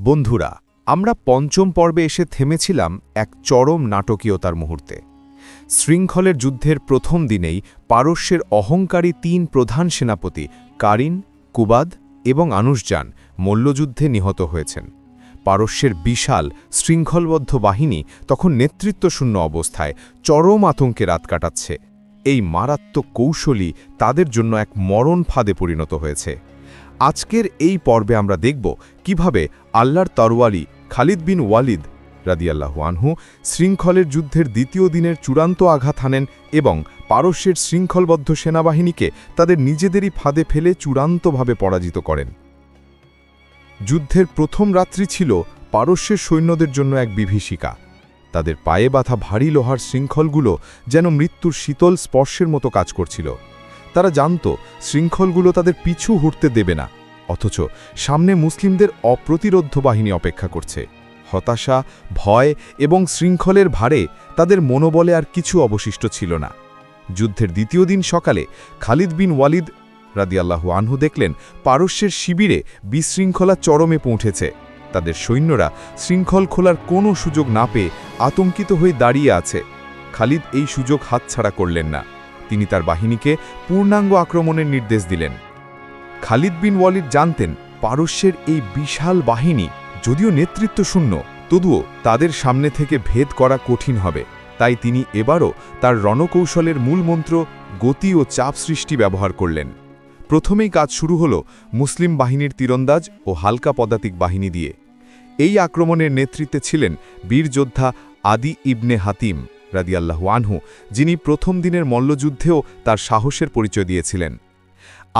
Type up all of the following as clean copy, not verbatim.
বন্ধুরা, আমরা পঞ্চম পর্বে এসে থেমেছিলাম এক চরম নাটকীয়তার মুহূর্তে। শৃঙ্খলের যুদ্ধের প্রথম দিনেই পারস্যের অহংকারী ৩ প্রধান সেনাপতি কারিন, কুবাদ এবং আনুশজান মল্লযুদ্ধে নিহত হয়েছেন। পারস্যের বিশাল শৃঙ্খলবদ্ধ বাহিনী তখন নেতৃত্বশূন্য অবস্থায় চরম আতঙ্কে রাত কাটাচ্ছে। এই মারাত্মক কৌশলই তাদের জন্য এক মরণ ফাঁদে পরিণত হয়েছে। আজকের এই পর্বে আমরা দেখব কিভাবে আল্লাহর তরওয়ারি খালিদ বিন ওয়ালিদ রাদিয়াল্লাহু আনহু শৃঙ্খলের যুদ্ধের দ্বিতীয় দিনের চূড়ান্ত আঘাত হানেন এবং পারস্যের শৃঙ্খলবদ্ধ সেনাবাহিনীকে তাদের নিজেদেরই ফাঁদে ফেলে চূড়ান্তভাবে পরাজিত করেন। যুদ্ধের প্রথম রাত্রি ছিল পারস্যের সৈন্যদের জন্য এক বিভীষিকা। তাদের পায়ে বাঁধা ভারী লোহার শৃঙ্খলগুলো যেন মৃত্যুর শীতল স্পর্শের মতো কাজ করছিল। তারা জানত শৃঙ্খলগুলো তাদের পিছু হুটতে দেবে না, অথচ সামনে মুসলিমদের অপ্রতিরোধ্য বাহিনী অপেক্ষা করছে। হতাশা, ভয় এবং শৃঙ্খলের ভারে তাদের মনোবলে আর কিছু অবশিষ্ট ছিল না। যুদ্ধের দ্বিতীয় দিন সকালে খালিদ বিন ওয়ালিদ রাদিয়াল্লাহু আনহু দেখলেন পারস্যের শিবিরে বিশৃঙ্খলা চরমে পৌঁছেছে। তাদের সৈন্যরা শৃঙ্খল খোলার কোনো সুযোগ না পেয়ে আতঙ্কিত হয়ে দাঁড়িয়ে আছে। খালিদ এই সুযোগ হাতছাড়া করলেন না। তিনি তার বাহিনীকে পূর্ণাঙ্গ আক্রমণের নির্দেশ দিলেন। খালিদ বিন ওয়ালিদ জানতেন পারস্যের এই বিশাল বাহিনী যদিও নেতৃত্বশূন্য, তবুও তাদের সামনে থেকে ভেদ করা কঠিন হবে। তাই তিনি এবারও তার রণকৌশলের মূল মন্ত্র গতি ও চাপ সৃষ্টি ব্যবহার করলেন। প্রথমেই কাজ শুরু হল মুসলিম বাহিনীর তীরন্দাজ ও হালকা পদাতিক বাহিনী দিয়ে। এই আক্রমণের নেতৃত্বে ছিলেন বীর যোদ্ধা আদি ইবনে হাতিম রাদিয়াল্লাহু আনহু, যিনি প্রথম দিনের মল্লযুদ্ধেও তার সাহসের পরিচয় দিয়েছিলেন।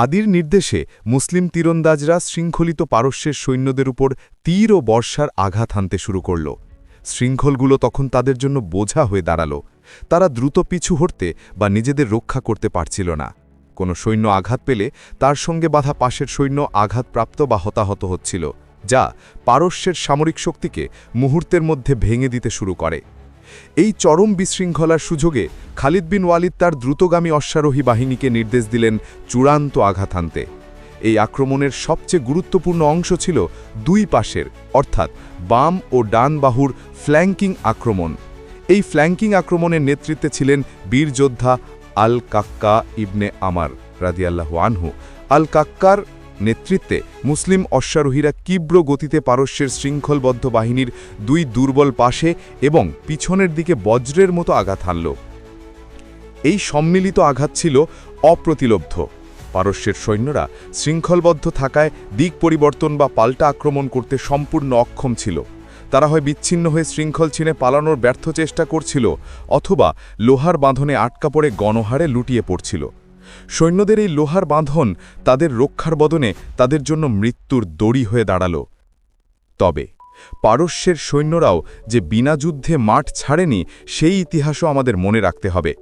আদির নির্দেশে মুসলিম তীরন্দাজরা শৃঙ্খলিত পারস্যের সৈন্যদের উপর তীর ও বর্ষার আঘাত হানতে শুরু করল। শৃঙ্খলগুলো তখন তাদের জন্য বোঝা হয়ে দাঁড়াল। তারা দ্রুত পিছু হটতে বা নিজেদের রক্ষা করতে পারছিল না। কোনো সৈন্য আঘাত পেলে তার সঙ্গে বাধা পাশের সৈন্য আঘাতপ্রাপ্ত বা হতাহত হচ্ছিল, যা পারস্যের সামরিক শক্তিকে মুহূর্তের মধ্যে ভেঙে দিতে শুরু করে। এই চরম বিশৃঙ্খলার সুযোগে খালিদ বিন ওয়ালিদ তার দ্রুতগামী অশ্বারোহী বাহিনীকে নির্দেশ দিলেন চূড়ান্ত আঘাত হানতে। এই আক্রমণের সবচেয়ে গুরুত্বপূর্ণ অংশ ছিল দুই পাশের অর্থাৎ বাম ও ডান বাহুর ফ্ল্যাঙ্কিং আক্রমণ। এই ফ্ল্যাঙ্কিং আক্রমণের নেতৃত্বে ছিলেন বীর যোদ্ধা আল কাক্কা ইবনে আমার রাদিয়াল্লাহু আনহু। আল কাক্কার নেতৃত্বে মুসলিম অশ্বারোহীরা তীব্র গতিতে পারস্যের শৃঙ্খলবদ্ধ বাহিনীর দুই দুর্বল পাশে এবং পিছনের দিকে বজ্রের মতো আঘাত হানল। এই সম্মিলিত আঘাত ছিল অপ্রতিলব্ধ। পারস্যের সৈন্যরা শৃঙ্খলবদ্ধ থাকায় দিক পরিবর্তন বা পাল্টা আক্রমণ করতে সম্পূর্ণ অক্ষম ছিল। তারা হয় বিচ্ছিন্ন হয়ে শৃঙ্খল ছিনে পালানোর ব্যর্থ চেষ্টা করছিল, অথবা লোহার বাঁধনে আটকা পড়ে গণহারে লুটিয়ে পড়ছিল। সৈন্যদের এই লোহার বাঁধন তাদের রক্ষার বদনে তাদের জন্য মৃত্যুর দড়ি হয়ে দাঁড়াল। তবে পারস্যের সৈন্যরাও যে বিনা যুদ্ধে মাঠ ছাড়েনি, সেই ইতিহাসও আমাদের মনে রাখতে হবে।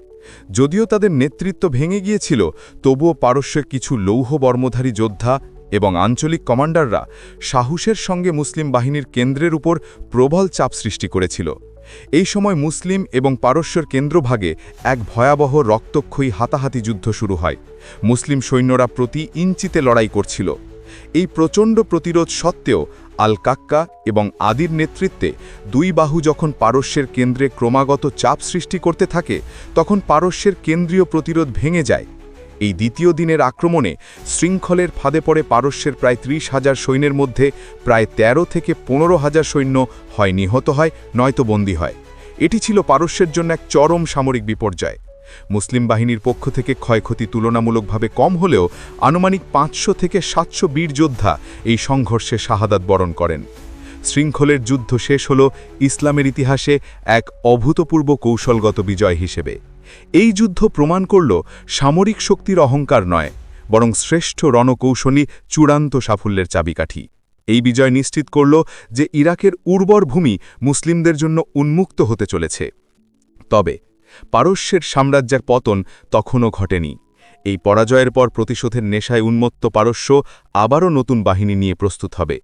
যদিও তাদের নেতৃত্ব ভেঙে গিয়েছিল, তবুও পারস্যের কিছু লৌহ বর্মধারী যোদ্ধা এবং আঞ্চলিক কমান্ডাররা সাহসের সঙ্গে মুসলিম বাহিনীর কেন্দ্রের উপর প্রবল চাপ সৃষ্টি করেছিল। এই সময় মুসলিম এবং পারস্যের কেন্দ্রভাগে এক ভয়াবহ রক্তক্ষয়ী হাতাহাতি যুদ্ধ শুরু হয়। মুসলিম সৈন্যরা প্রতি ইঞ্চিতে লড়াই করছিল। এই প্রচণ্ড প্রতিরোধ সত্ত্বেও আল কাক্কা এবং আদির নেতৃত্বে দুই বাহু যখন পারস্যের কেন্দ্রে ক্রমাগত চাপ সৃষ্টি করতে থাকে, তখন পারস্যের কেন্দ্রীয় প্রতিরোধ ভেঙে যায়। এই দ্বিতীয় দিনের আক্রমণে শৃঙ্খলের ফাঁদে পড়ে পারস্যের প্রায় ৩০,০০০ সৈন্যের মধ্যে প্রায় ১৩ থেকে ১৫,০০০ সৈন্য হয় নিহত হয়, নয়তো বন্দী হয়। এটি ছিল পারস্যের জন্য এক চরম সামরিক বিপর্যয়। মুসলিম বাহিনীর পক্ষ থেকে ক্ষয়ক্ষতি তুলনামূলকভাবে কম হলেও আনুমানিক ৫০০ থেকে ৭০০ বীর যোদ্ধা এই সংঘর্ষে শাহাদাত বরণ করেন। শৃঙ্খলের যুদ্ধ শেষ হল ইসলামের ইতিহাসে এক অভূতপূর্ব কৌশলগত বিজয় হিসেবে। এই যুদ্ধ প্রমাণ করল সামরিক শক্তির অহংকার নয়, বরং শ্রেষ্ঠ রণকৌশলী চূড়ান্ত সাফল্যের চাবিকাঠি। এই বিজয় নিশ্চিত করল যে ইরাকের উর্বর ভূমি মুসলিমদের জন্য উন্মুক্ত হতে চলেছে। তবে পারস্যের সাম্রাজ্যের পতন তখনও ঘটেনি। এই পরাজয়ের পর প্রতিশোধের নেশায় উন্মত্ত পারস্য আবারও নতুন বাহিনী নিয়ে প্রস্তুত হবে।